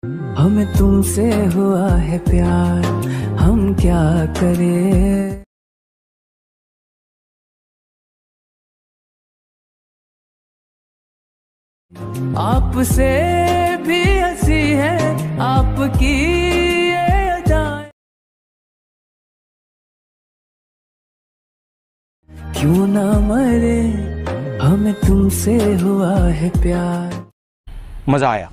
हमें तुमसे हुआ है प्यार, हम क्या करें। आपसे भी हंसी है आपकी ये अदाएं, क्यों ना मरे, हमें तुमसे हुआ है प्यार। मज़ा आया।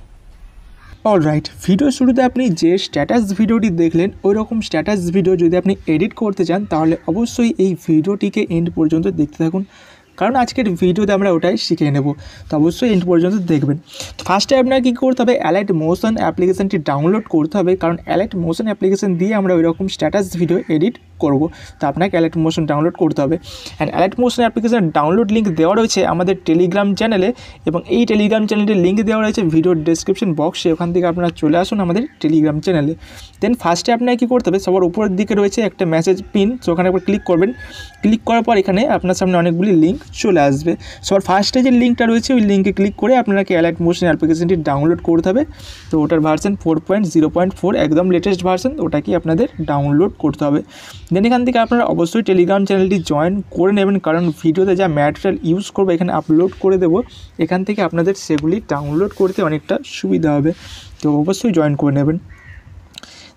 অলরাইট, ভিডিও শুরুতে আপনি যে স্ট্যাটাস ভিডিওটি দেখলেন ওই রকম স্ট্যাটাস ভিডিও যদি আপনি এডিট করতে চান তাহলে অবশ্যই এই ভিডিওটিকে এন্ড পর্যন্ত দেখতে থাকুন, কারণ আজকের ভিডিওতে আমরা ওটাই শিখে নেব। তো অবশ্যই এন্ড পর্যন্ত দেখবেন। তো ফার্স্টে আপনার কী করতে হবে, অ্যালাইট মোশন অ্যাপ্লিকেশানটি ডাউনলোড করতে হবে, কারণ অ্যালাইট মোশন অ্যাপ্লিকেশান দিয়ে আমরা ওই রকম স্ট্যাটাস ভিডিও এডিট করব। তো আপনাকে অ্যালাইট মোশন ডাউনলোড করতে হবে। And allied motion application download link দেওয়া রয়েছে আমাদের টেলিগ্রাম চ্যানেলে, এবং এই টেলিগ্রাম চ্যানেলটির লিঙ্ক দেওয়া রয়েছে ভিডিওর ডেসক্রিপশন বক্সে। ওখান থেকে আপনারা চলে আসুন আমাদের টেলিগ্রাম চ্যানেলে। দেন ফার্স্টে আপনাকে কী করতে হবে, সবার উপরের দিকে রয়েছে একটা মেসেজ পিন, সো ওখানে একবার ক্লিক করবেন। ক্লিক করার পর এখানে আপনার সামনে অনেকগুলি লিঙ্ক চলে আসবে। সবার ফার্স্টে যে লিঙ্কটা রয়েছে ওই লিঙ্কে ক্লিক করে আপনাকে অ্যালাইট মোশন অ্যাপ্লিকেশনটি ডাউনলোড করতে হবে। তো ওটার ভার্সন 4.0.4 একদম লেটেস্ট ভার্সন, ওটাকে আপনাদের ডাউনলোড করতে হবে। দেন এখান থেকে আপনারা অবশ্যই টেলিগ্রাম চ্যানেলটি জয়েন করে নেবেন, কারণ ভিডিওতে যা ম্যাটেরিয়াল ইউজ করবো এখানে আপলোড করে দেবো, এখান থেকে আপনাদের সেগুলি ডাউনলোড করতে অনেকটা সুবিধা হবে। তো অবশ্যই জয়েন করে নেবেন।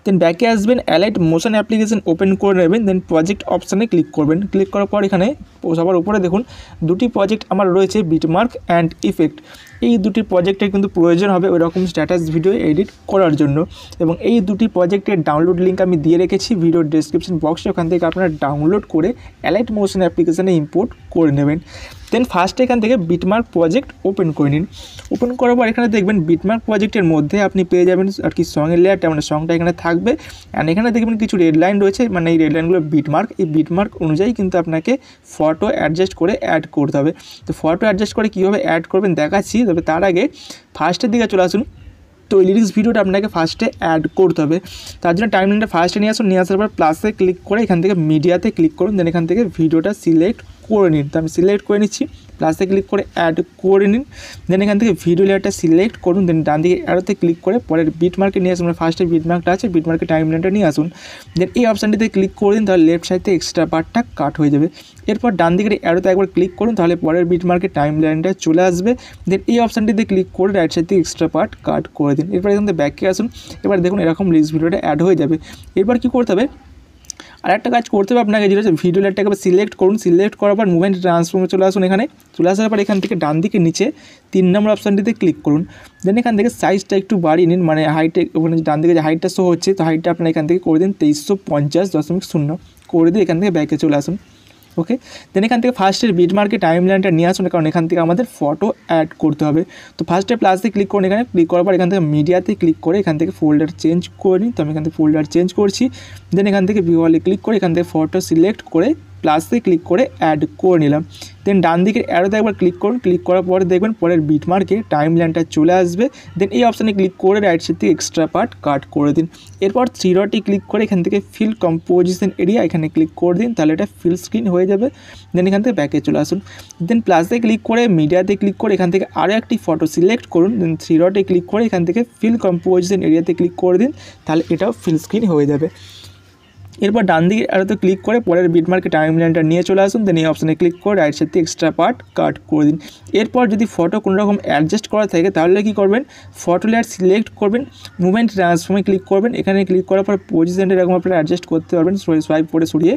দেন ব্যাকে আসবেন, অ্যালাইট মোশন অ্যাপ্লিকেশন ওপেন করে নেবেন। দেন প্রজেক্ট অপশানে ক্লিক করবেন। ক্লিক করার পর এখানে সবার উপরে দেখুন দুটি প্রজেক্ট আমার রয়েছে, বিটমার্ক অ্যান্ড ইফেক্ট। এই দুটি প্রজেক্টের কিন্তু প্রয়োজন হবে ওই রকম স্ট্যাটাস ভিডিও এডিট করার জন্য, এবং এই দুটি প্রজেক্টের ডাউনলোড লিঙ্ক আমি দিয়ে রেখেছি ভিডিওর ডেসক্রিপশন বক্সে। ওখান থেকে আপনারা ডাউনলোড করে অ্যালাইট মোশন অ্যাপ্লিকেশানে ইম্পোর্ট করে নেবেন। দেন ফার্স্টে এখান থেকে বিটমার্ক প্রজেক্ট ওপেন করে নিন। ওপেন করার পর এখানে দেখবেন বিটমার্ক প্রজেক্টের মধ্যে আপনি পেয়ে যাবেন আর কি সঙের লেয়ারটা, মানে সঙটা এখানে থাকবে। অ্যান্ড এখানে দেখবেন কিছু রেড লাইন রয়েছে, মানে এই রেড লাইনগুলো বিটমার্ক। এই বিটমার্ক অনুযায়ী কিন্তু আপনাকে ফটো অ্যাডজাস্ট করে অ্যাড করতে হবে। তো ফটো অ্যাডজাস্ট করে কীভাবে অ্যাড করবেন দেখাচ্ছি, তবে তার আগে ফার্স্টের দিকে চলে আসুন। তো এই লিরিক্স ভিডিওটা আপনাকে ফার্স্টে অ্যাড করতে হবে, তার জন্য টাইমলাইনটা ফার্স্টে নিয়ে আসুন। নিয়ে আসার পর প্লাসে ক্লিক করে এখান থেকে মিডিয়াতে ক্লিক করুন। দেন এখান থেকে ভিডিওটা সিলেক্ট করে নিন। তো আমি সিলেক্ট করে নিচ্ছি, প্লাসে ক্লিক করে অ্যাড করে নিন। দেন এখান থেকে ভিডিও লেয়ারটা সিলেক্ট করুন। দেন ডান দিকে অ্যারোতে ক্লিক করে পরের বিটমার্কে নিয়ে আসুন। ফার্স্টে বিটমার্কটা আছে, বিটমার্কে টাইমলাইনটা নিয়ে আসুন। দেন এই অপশানটিতে ক্লিক করে দিন, তাহলে লেফট সাইড থেকে এক্সট্রা পার্টটা কাট হয়ে যাবে। এরপর ডান দিকের অ্যারোতে একবার ক্লিক করুন, তাহলে পরের বিটমার্কে টাইমলাইনটা চলে আসবে। দেন এই অপশানটিতে ক্লিক করে রাইট সাইড থেকে এক্সট্রা পার্ট কাট করে দিন। এরপর এখান থেকে ব্যাকে আসুন। এবার দেখুন এরকম লিরিক্স ভিডিওটা অ্যাড হয়ে যাবে। এরপর কী করতে হবে, আর একটা কাজ করতে হবে আপনাকে, যেটা হচ্ছে ভিডিও লেয়ারটাকে সিলেক্ট করুন। সিলেক্ট করার পর মুভমেন্ট ট্রান্সফর্মে চলে আসুন। এখানে চলে আসার পর এখান থেকে ডান দিকে নিচে 3 নম্বর অপশানটিতে ক্লিক করুন। দেন এখান থেকে সাইজটা একটু বাড়িয়ে নিন, মানে হাইটে ওখানে ডান দিকে যে হাইটটা শো হচ্ছে, তো হাইটটা আপনার এখান থেকে করে দিন 2350.0 করে দিয়ে এখান থেকে ব্যাকে চলে আসুন। ওকে, দেন এখান থেকে ফার্স্টের বিটমার্কে টাইমলাইনটা নিয়ে আসুন, কারণ এখান থেকে আমাদের ফটো অ্যাড করতে হবে। তো ফার্স্টে প্লাসে ক্লিক করুন। এখানে ক্লিক করার পর এখান থেকে মিডিয়াতে ক্লিক করে এখান থেকে ফোল্ডার চেঞ্জ করে নিন। তো আমি এখান থেকে ফোল্ডার চেঞ্জ করছি। দেন এখান থেকে ভিউয়ালে ক্লিক করে এখান থেকে ফটো সিলেক্ট করে প্লাসে ক্লিক করে অ্যাড করে নিলাম। দেন ডান দিকের অ্যারোতে একবার ক্লিক করুন। ক্লিক করার পরে দেখবেন পরের বিটমার্কে টাইমলাইনটা চলে আসবে। দেন এই অপশানে ক্লিক করে রাইট সাইড থেকে এক্সট্রা পার্ট কাট করে দিন। এরপর 3 ডটে ক্লিক করে এখান থেকে ফিল কম্পোজিশন এরিয়া এখানে ক্লিক করে দিন, তাহলে এটা ফিল স্ক্রিন হয়ে যাবে। দেন এখান থেকে ব্যাকে চলে আসুন। দেন প্লাসে ক্লিক করে মিডিয়াতে ক্লিক করে এখান থেকে আরও একটি ফটো সিলেক্ট করুন। দেন 3 ডটে ক্লিক করে এখান থেকে ফিল কম্পোজিশন এরিয়াতে ক্লিক করে দিন, তাহলে এটাও ফিল স্ক্রিন হয়ে যাবে। এরপর ডান দিকে আরোতে ক্লিক করে পরের বিটমার্কে টাইমলাইনটা নিয়ে চলে আসুন। দেন এই অপশানে ক্লিক করে রাইট সাইড থেকে এক্সট্রা পার্ট কাট করে দিন। এরপর যদি ফটো কোনো রকম অ্যাডজাস্ট করা থাকে তাহলে কী করবেন, ফটো লেয়ার সিলেক্ট করবেন, মুভমেন্ট ট্রান্সফর্মে ক্লিক করবেন। এখানে ক্লিক করার পর পজিশনটা এরকম আপনারা অ্যাডজাস্ট করতে পারবেন সোয়াইপ করে সরিয়ে।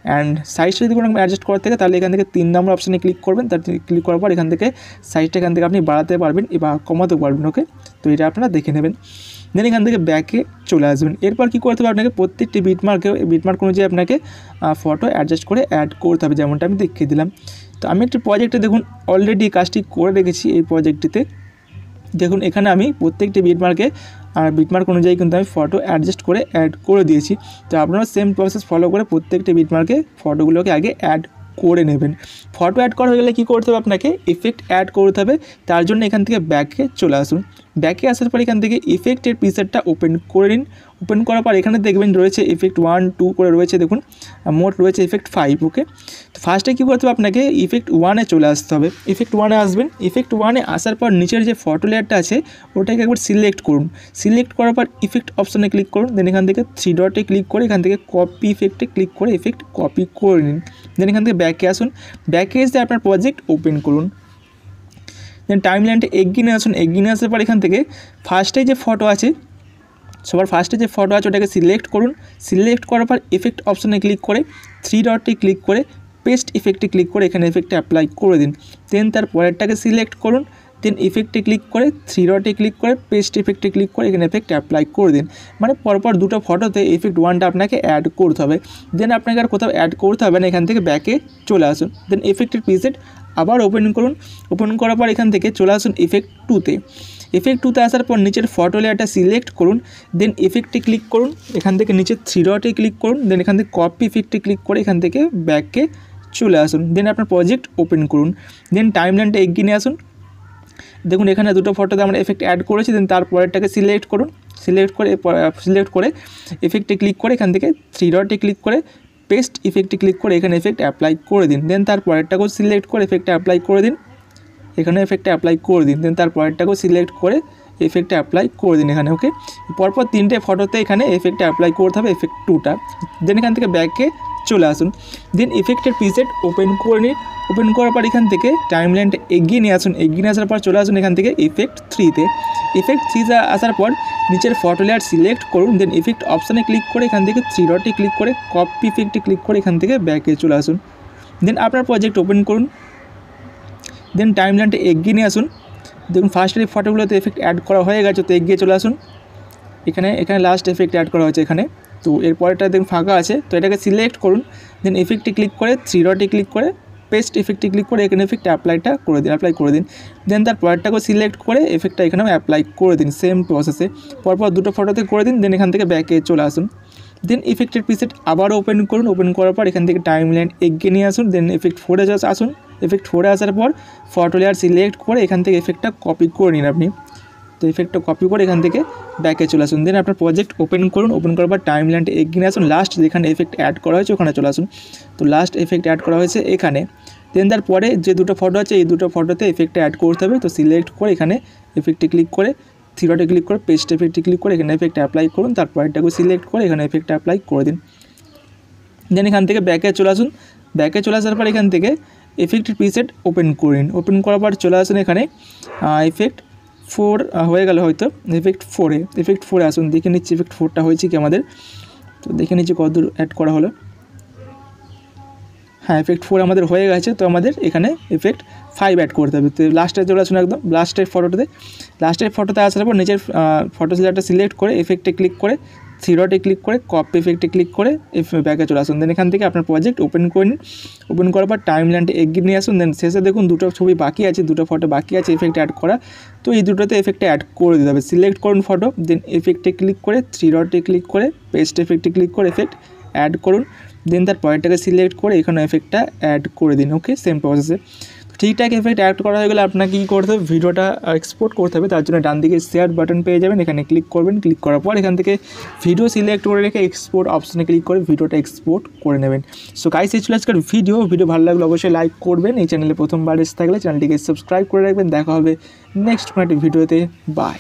অ্যান্ড সাইজটা যদি কোনো রকম অ্যাডজাস্ট করা থাকে তাহলে এখান থেকে 3 নম্বর অপশানে ক্লিক করবেন। তার ক্লিক করার পর এখান থেকে সাইজটা এখান থেকে আপনি বাড়াতে পারবেন বা কমাতে পারবেন। ওকে, তো এটা আপনারা দেখে নেবেন। দেন এখান থেকে ব্যাকে চলে আসবেন। এরপর কী করতে হবে, আপনাকে প্রত্যেকটি বিটমার্ক অনুযায়ী আপনাকে ফটো অ্যাডজাস্ট করে অ্যাড করতে হবে, যেমনটা আমি দেখিয়ে দিলাম। তো আমি একটি প্রজেক্টে দেখুন অলরেডি কাজটি করে রেখেছি। এই প্রজেক্টটিতে দেখুন এখানে আমি প্রত্যেকটি বিটমার্ক অনুযায়ী কিন্তু আমি ফটো অ্যাডজাস্ট করে অ্যাড করে দিয়েছি। তো আপনারা সেম প্রসেস ফলো করে প্রত্যেকটি বিটমার্কে ফটোগুলোকে আগে অ্যাড করে নেবেন। ফটো অ্যাড করা হয়ে গেলে কী করতে হবে, আপনাকে ইফেক্ট অ্যাড করতে হবে। তার জন্য এখান থেকে ব্যাকে চলে আসুন। ব্যাকে আসার পর এখান থেকে ইফেক্টের প্রিসেটটা ওপেন করে নিন। ওপেন করার পর এখানে দেখবেন রয়েছে ইফেক্ট 1 2 করে রয়েছে, দেখুন মোট রয়েছে ইফেক্ট 5। ওকে, তো ফার্স্টে কী করতে হবে, আপনাকে ইফেক্ট 1-এ চলে আসতে হবে। ইফেক্ট 1-এ আসবেন। ইফেক্ট 1-এ আসার পর নিচের যে ফটো লেয়ারটা আছে ওটাকে একবার সিলেক্ট করুন। সিলেক্ট করার পর ইফেক্ট অপশানে ক্লিক করুন। দেন এখান থেকে 3 ডটে ক্লিক করে এখান থেকে কপি ইফেক্টে ক্লিক করে ইফেক্ট কপি করে নিন। দেন এখান থেকে ব্যাকে আসুন। ব্যাকে এসে আপনার প্রজেক্ট ওপেন করুন। দেন টাইম লাইনটা এগিয়ে আসুন। এগিয়ে আসার পর এখান থেকে ফার্স্টে যে ফটো আছে, সবার ফার্স্টে যে ফটো আছে ওটাকে সিলেক্ট করুন। সিলেক্ট করার পর ইফেক্ট অপশানে ক্লিক করে 3 ডটে ক্লিক করে পেস্ট ইফেক্টে ক্লিক করে এখানে ইফেক্টে অ্যাপ্লাই করে দিন। দেন তার পরেরটাকে সিলেক্ট করুন। দেন ইফেক্টে ক্লিক করে 3 ডটে ক্লিক করে পেস্ট ইফেক্টে ক্লিক করে এখানে ইফেক্ট অ্যাপ্লাই করে দিন। মানে পরপর দুটো ফটোতে ইফেক্ট 1টা আপনাকে অ্যাড করতে হবে। দেন আপনাকে আর কোথাও অ্যাড করতে হবে না, এখান থেকে ব্যাকে চলে আসুন। দেন ইফেক্টের প্রিসেট আবার ওপেন করুন। ওপেন করার পর এখান থেকে চলে আসুন ইফেক্ট 2-তে। ইফেক্ট 2-তে আসার পর নিচের ফটো লেয়ারটা সিলেক্ট করুন। দেন ইফেক্টে ক্লিক করুন। এখান থেকে নিচে 3 ডটে ক্লিক করুন। দেন এখান থেকে কপি ইফেক্টে ক্লিক করে এখান থেকে ব্যাকে চলে আসুন। দেন আপনার প্রজেক্ট ওপেন করুন। দেন টাইম লাইনটা এগিয়ে নিয়ে আসুন। দেখুন এখানে দুটো ফটোতে আমরা এফেক্ট অ্যাড করেছি। দেন তারপরেরটাকে সিলেক্ট করুন। সিলেক্ট করে এফেক্টে ক্লিক করে এখান থেকে 3 ডটে ক্লিক করে পেস্ট ইফেক্টে ক্লিক করে এখানে এফেক্ট অ্যাপ্লাই করে দিন। দেন তারপরেরটাকেও সিলেক্ট করে এফেক্টে অ্যাপ্লাই করে দিন। এখানে এফেক্টে অ্যাপ্লাই করে দিন। দেন তারপরেরটাকেও সিলেক্ট করে এফেক্টে অ্যাপ্লাই করে দিন এখানে। ওকে, পরপর 3টে ফটোতে এখানে এফেক্টে অ্যাপ্লাই করতে হবে, এফেক্ট 2টা। দেন এখান থেকে ব্যাকে চলে আসুন। দেন ইফেক্টের প্রিসেট ওপেন করে নিন। ওপেন করার পর এখান থেকে টাইম লাইনটা এগিয়ে নিয়ে আসুন। এগিয়ে নিয়ে আসার পর চলে আসুন এখান থেকে ইফেক্ট 3-তে। ইফেক্ট 3-তে আসার পর নিচের ফটো লেয়ার সিলেক্ট করুন। দেন ইফেক্ট অপশানে ক্লিক করে এখান থেকে 3 ডটে ক্লিক করে কপি ইফেক্টে ক্লিক করে এখান থেকে ব্যাকে চলে আসুন। দেন আপনার প্রজেক্ট ওপেন করুন। দেন টাইম লাইনটা এগিয়ে নিয়ে আসুন। দেখুন ফার্স্টের এই ফটোগুলোতে এফেক্ট অ্যাড করা হয়ে গেছে, তো এগিয়ে চলে আসুন। এখানে লাস্ট এফেক্ট অ্যাড করা হয়েছে এখানে, তো এরপরেটা দেখুন ফাঁকা আছে, তো এটাকে সিলেক্ট করুন। দেন ইফেক্টে ক্লিক করে 3 ডটে ক্লিক করে পেস্ট ইফেক্টে ক্লিক করে এখানে এফেক্ট অ্যাপ্লাই করে দিন। দেন তার পরেরটাকেও সিলেক্ট করে এফেক্টটা এখানেও অ্যাপ্লাই করে দিন। সেম প্রসেসে পরপর দুটো ফটোতে করে দিন। দেন এখান থেকে ব্যাকে চলে আসুন। দেন ইফেক্টের প্রিসেট আবার ওপেন করুন। ওপেন করার পর এখান থেকে টাইম লাইন এগিয়ে নিয়ে আসুন। দেন ইফেক্ট 4-এ আসুন। ইফেক্ট 4-এ আসার পর ফটো লেয়ার সিলেক্ট করে এখান থেকে ইফেক্টটা কপি করে নিন আপনি। তো ইফেক্টটা কপি করে এখান থেকে ব্যাকে চলে আসুন। দেন আপনার প্রজেক্ট ওপেন করুন। ওপেন করার পর টাইম লাইনটা এগিয়ে নিয়ে আসুন। লাস্ট যেখানে এফেক্ট অ্যাড করা হয়েছে ওখানে চলে আসুন। তো লাস্ট এফেক্ট অ্যাড করা হয়েছে এখানে। দেন তারপরে যে দুটো ফটো আছে এই দুটো ফটোতে এফেক্টটা অ্যাড করতে হবে। তো সিলেক্ট করে এখানে এফেক্টে ক্লিক করে 3 ডটে ক্লিক করে পেস্ট এফেক্টে ক্লিক করে এখানে এফেক্ট অ্যাপ্লাই করুন। তারপর এটাকে সিলেক্ট করে এখানে এফেক্ট অ্যাপ্লাই করে দিন। দেন এখান থেকে ব্যাকে চলে আসুন। ব্যাকে চলে আসার পর এখান থেকে এফেক্টের প্রিসেট ওপেন করুন। ওপেন করার পর চলে আসুন এখানে ইফেক্ট 4 হয়ে গেল হয়তো, ইফেক্ট 4-এ আসুন। দেখে নিচ্ছি ইফেক্ট 4টা হয়েছে কি আমাদের, তো দেখে নিচ্ছি কতদূর অ্যাড করা হলো। হ্যাঁ, ইফেক্ট 4 আমাদের হয়ে গেছে। তো আমাদের এখানে ইফেক্ট 5 অ্যাড করতে হবে। তো লাস্টে চলে আসুন একদম লাস্টের ফটোতে আসার পর নিচের ফটো লেয়ারটা সিলেক্ট করে এফেক্টে ক্লিক করে 3 ডটে ক্লিক করে কপি ইফেক্টে ক্লিক করে ব্যাকে চলে আসুন। দেন এখান থেকে আপনার প্রজেক্ট ওপেন করে নিন। ওপেন করার পর টাইম লাইনটা এগিয়ে নিয়ে আসুন। দেন শেষে দেখুন দুটো ছবি বাকি আছে, দুটো ফটো বাকি আছে এফেক্ট অ্যাড করা। তো এই দুটোতে এফেক্টে অ্যাড করে দিতে হবে। সিলেক্ট করুন ফটো। দেন এফেক্টে ক্লিক করে 3 ডটে ক্লিক করে পেস্ট এফেক্টে ক্লিক করে এফেক্ট অ্যাড করুন। দেন তার পয়েন্টটাকে সিলেক্ট করে এখানে এফেক্টটা অ্যাড করে দিন। ওকে, সেম প্রসেসে। ঠিকঠাক এফেক্ট অ্যাড করা হয়ে গেলে আপনাকে কী করতে হবে, ভিডিওটা এক্সপোর্ট করতে হবে। তার জন্য ডান দিকে শেয়ার বাটন পেয়ে যাবেন, এখানে ক্লিক করবেন। ক্লিক করার পর এখান থেকে ভিডিও সিলেক্ট করে রেখে এক্সপোর্ট অপশানে ক্লিক করে ভিডিওটা এক্সপোর্ট করে নেবেন। সো গাইস, এই ছিল আজকের ভিডিও ভালো লাগলে অবশ্যই লাইক করবেন। এই চ্যানেলে প্রথমবার এসে থাকলে চ্যানেলটিকে সাবস্ক্রাইব করে রাখবেন। দেখা হবে নেক্সট কোনো একটা ভিডিওতে। বাই।